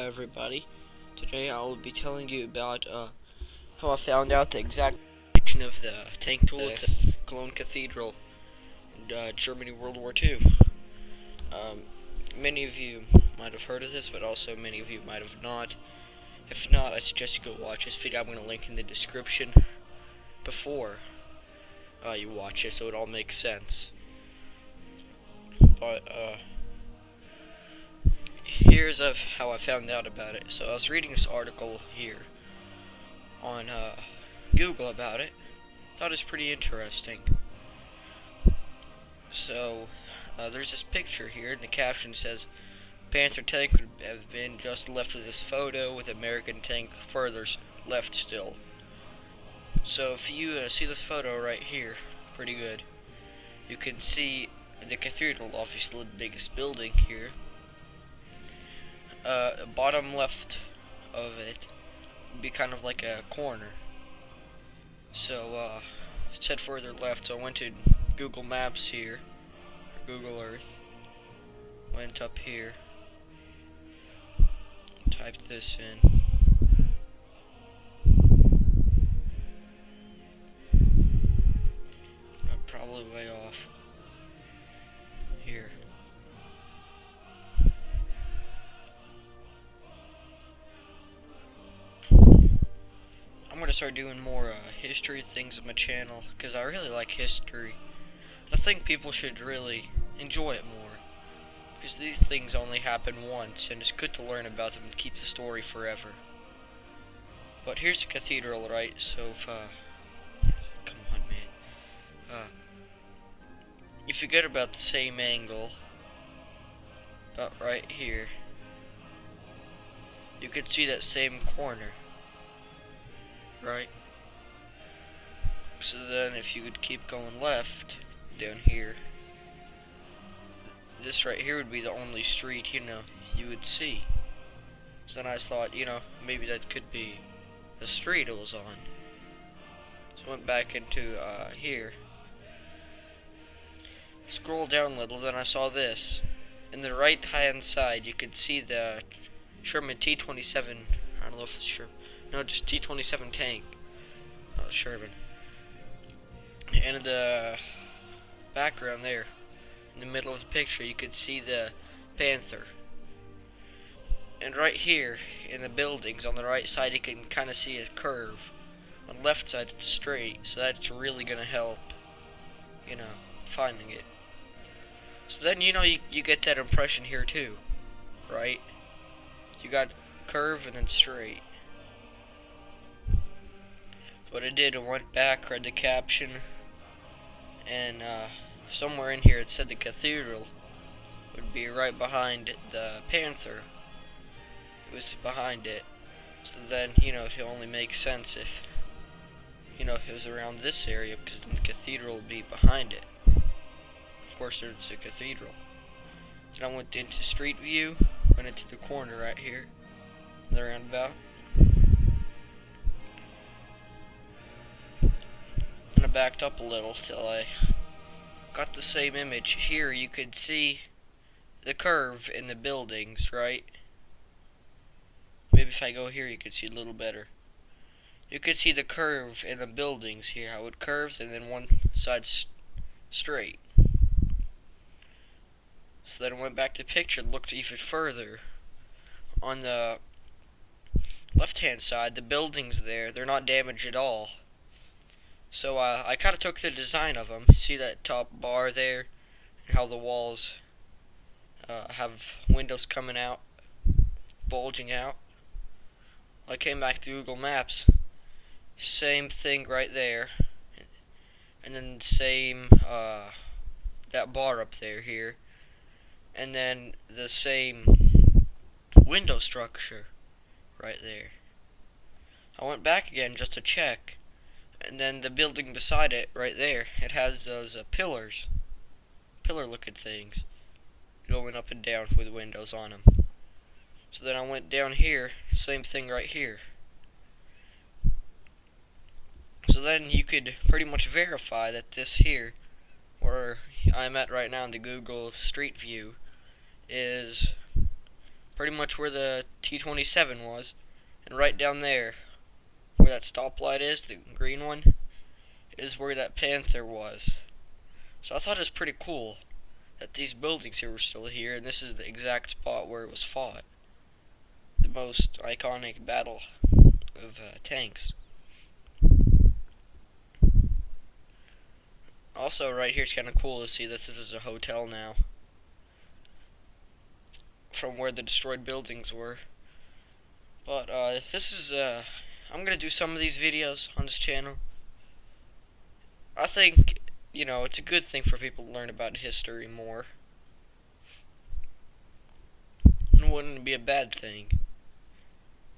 everybody. Today I will be telling you about how I found out the exact location of the tank tool at the Cologne cathedral in Germany, World War II. Many of you might have heard of this, but also many of you might have not. If not, I suggest you go watch this video. I'm going to link in the description before you watch it, so it all makes sense. But here's how I found out about it. So I was reading this article here on Google about it. Thought it was pretty interesting. So there's this picture here, and the caption says, "Panther tank would have been just left of this photo, with American tank further left still." So if you see this photo right here, pretty good. You can see the cathedral, obviously the biggest building here. Bottom left of it would be kind of like a corner. So it said further left, so I went to Google Maps here, or Google Earth. Went up here, typed this in. I'm probably way off here. I'm gonna start doing more history things on my channel, because I really like history. I think people should really enjoy it more, because these things only happen once, and it's good to learn about them and keep the story forever. But here's the cathedral, right? So if come on, man. If you get about the same angle, about right here, you could see that same corner, right? So then if you could keep going left, down here, this right here would be the only street, you would see. So then I thought, maybe that could be the street it was on. So I went back into here. Scroll down a little, then I saw this. In the right hand side, you could see the Sherman T-27, I don't know if it's Sherman, no, just T-27 tank, not Sherman. And in the background there, in the middle of the picture, you could see the Panther. And right here, in the buildings, on the right side, you can kind of see a curve. On the left side, it's straight, so that's really going to help, finding it. So then, you get that impression here too, right? You got curve and then straight. So what I did, I went back, read the caption, and somewhere in here it said the cathedral would be right behind the Panther. It was behind it. So then, it only makes sense if, it was around this area, because then the cathedral would be behind it. Of course, there's a cathedral. Then I went into street view, went into the corner right here, the roundabout. And I backed up a little till I got the same image. Here you could see the curve in the buildings, right? Maybe if I go here you could see a little better. You could see the curve in the buildings here, how it curves, and then one side's straight. So then I went back to the picture and looked even further. On the left hand side, the buildings there, they're not damaged at all. So I kind of took the design of them. See that top bar there, and how the walls have windows coming out, bulging out. I came back to Google Maps, same thing right there, and then same that bar up there here, and then the same window structure right there. I went back again just to check. And then the building beside it, right there, it has those pillars, pillar-looking things, going up and down with windows on them. So then I went down here, same thing right here. So then you could pretty much verify that this here, where I'm at right now in the Google Street View, is pretty much where the T-27 was, and right down there, where that stoplight is, the green one, is where that Panther was. So I thought it was pretty cool that these buildings here were still here, and this is the exact spot where it was fought. The most iconic battle of tanks. Also, right here it's kind of cool to see that this is a hotel now, from where the destroyed buildings were. But this is I'm gonna do some of these videos on this channel. I think, you know, it's a good thing for people to learn about history more. It wouldn't be a bad thing,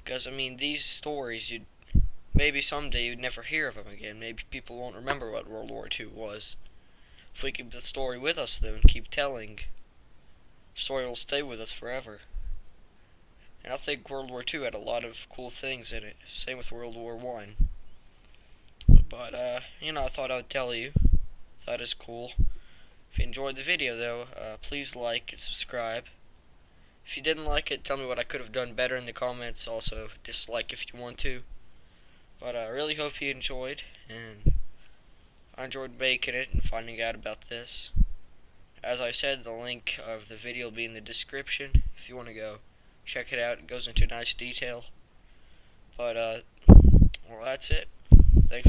because I mean, these stories, maybe someday you'd never hear of them again. Maybe people won't remember what World War II was. If we keep the story with us, though, and keep telling, the story will stay with us forever. And I think World War II had a lot of cool things in it. Same with World War I. But, you know, I thought I would tell you. That is cool. If you enjoyed the video, though, please like and subscribe. If you didn't like it, tell me what I could have done better in the comments. Also, dislike if you want to. But I really hope you enjoyed, and I enjoyed making it and finding out about this. As I said, the link of the video will be in the description if you want to go check it out. It goes into nice detail. But, well, that's it. Thanks for